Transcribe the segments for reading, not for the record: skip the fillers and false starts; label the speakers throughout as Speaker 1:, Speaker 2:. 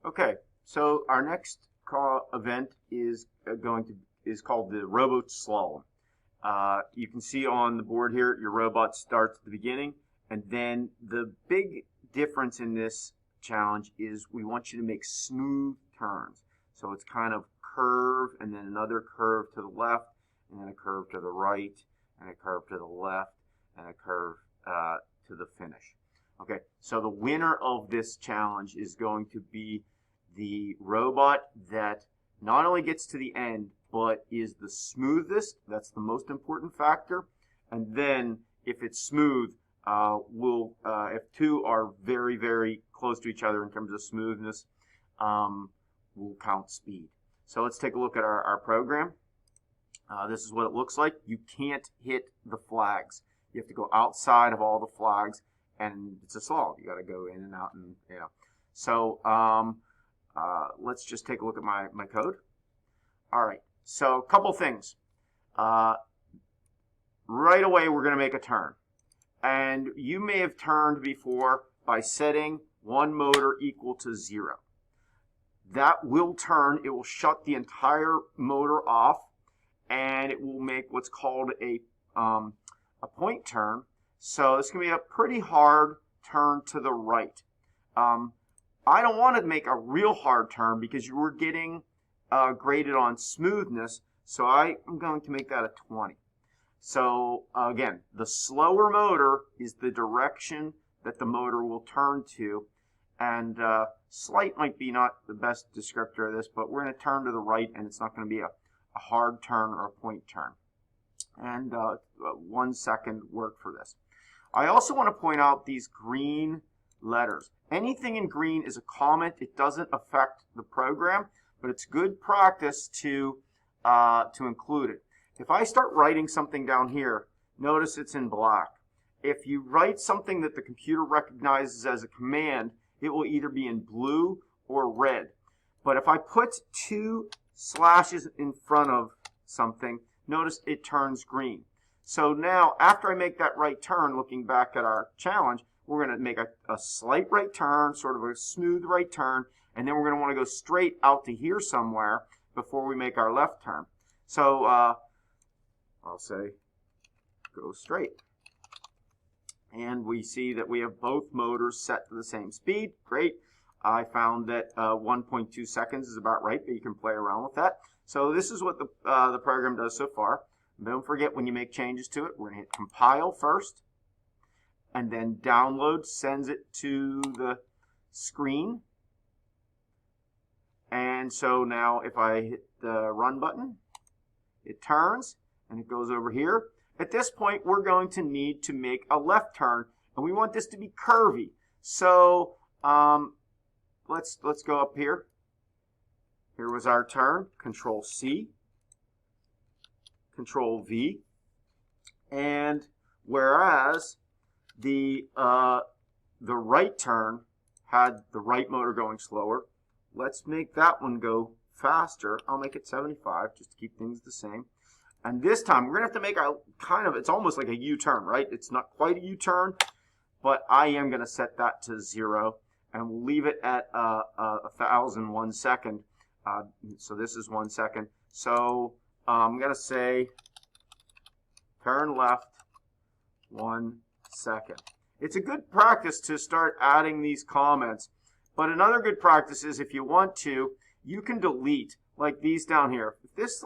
Speaker 1: Okay, so our next event is called the RoboSlalom. You can see on the board here, your robot starts at the beginning, and then the big difference in this challenge is we want you to make smooth turns. So it's kind of curve, and then another curve to the left, and then a curve to the right, and a curve to the left, and a curve to the finish. Okay, so the winner of this challenge is going to be the robot that not only gets to the end, but is the smoothest. That's the most important factor. And then, if it's smooth, if two are very, very close to each other in terms of smoothness, we'll count speed. So let's take a look at our program. This is what it looks like. You can't hit the flags. You have to go outside of all the flags, and it's a slalom. You got to go in and out, and So let's just take a look at my code. All right. So a couple things. Right away, we're going to make a turn, and you may have turned before by setting one motor equal to 0. That will turn. It will shut the entire motor off, and it will make what's called a point turn. So it's going to be a pretty hard turn to the right. I don't want to make a real hard turn because you were getting graded on smoothness, so I am going to make that a 20. So again, the slower motor is the direction that the motor will turn to, and slight might be not the best descriptor of this, but we're going to turn to the right, and it's not going to be a hard turn or a point turn. And 1 second work for this. I also want to point out these green letters. Anything in green is a comment. It doesn't affect the program, but it's good practice to include it. If I start writing something down here, notice it's in black. If you write something that the computer recognizes as a command, it will either be in blue or red. But if I put 2 slashes in front of something, notice it turns green. So now, after I make that right turn, looking back at our challenge, we're going to make a slight right turn, sort of a smooth right turn, and then we're going to want to go straight out to here somewhere before we make our left turn. So I'll say go straight. And we see that we have both motors set to the same speed. Great. I found that 1.2 seconds is about right, but you can play around with that. So this is what the program does so far. Don't forget, when you make changes to it, we're going to hit compile first, and then download sends it to the screen. And so now if I hit the run button, it turns and it goes over here. At this point, we're going to need to make a left turn, and we want this to be curvy. So let's go up here. Here was our turn. Control C, Control V, and whereas the right turn had the right motor going slower, let's make that one go faster. I'll make it 75 just to keep things the same. And this time we're going to have to make a kind of, it's almost like a U-turn, right? It's not quite a U-turn, but I am going to set that to 0, and we'll leave it at 1,001 second. So this is 1 second. So I'm going to say turn left 1 second. It's a good practice to start adding these comments, but another good practice is, if you want to, you can delete, like these down here. If this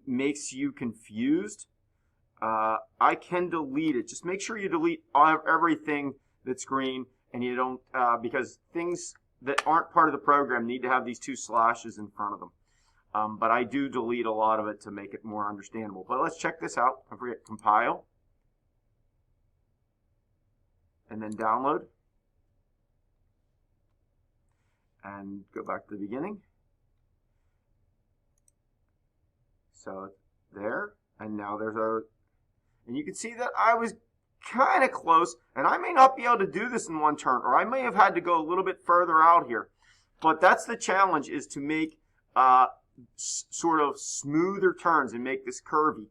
Speaker 1: makes you confused, I can delete it. Just make sure you delete everything that's green, and you don't, because things that aren't part of the program need to have these 2 slashes in front of them. But I do delete a lot of it to make it more understandable. But let's check this out. Don't forget compile, and then download, and go back to the beginning. So there, and now there's and you can see that I was kind of close, and I may not be able to do this in 1 turn, or I may have had to go a little bit further out here. But that's the challenge, is to make sort of smoother turns and make this curvy.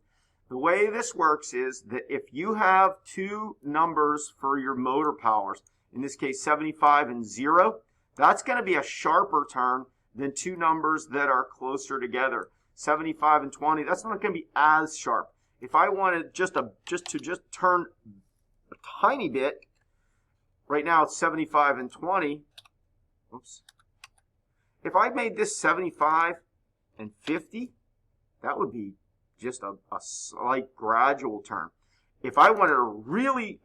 Speaker 1: The way this works is that if you have 2 numbers for your motor powers, in this case 75 and 0, That's going to be a sharper turn than two numbers that are closer together. 75 and 20, that's not going to be as sharp. If I wanted just to turn a tiny bit, right now it's 75 and 20. Oops. If I made this 75 and 50, that would be just a slight gradual turn. If I wanted a really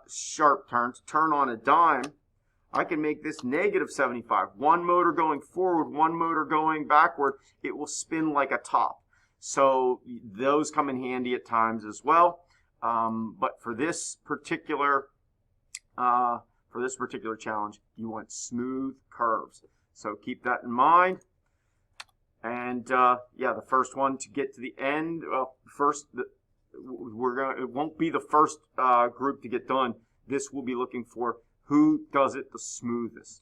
Speaker 1: sharp turn to turn on a dime, I can make this negative 75. One motor going forward, one motor going backward. It will spin like a top. So those come in handy at times as well. But for this particular challenge, you want smooth curves. So keep that in mind. And yeah, the first one to get to the end. It won't be the first group to get done. This will be looking for who does it the smoothest.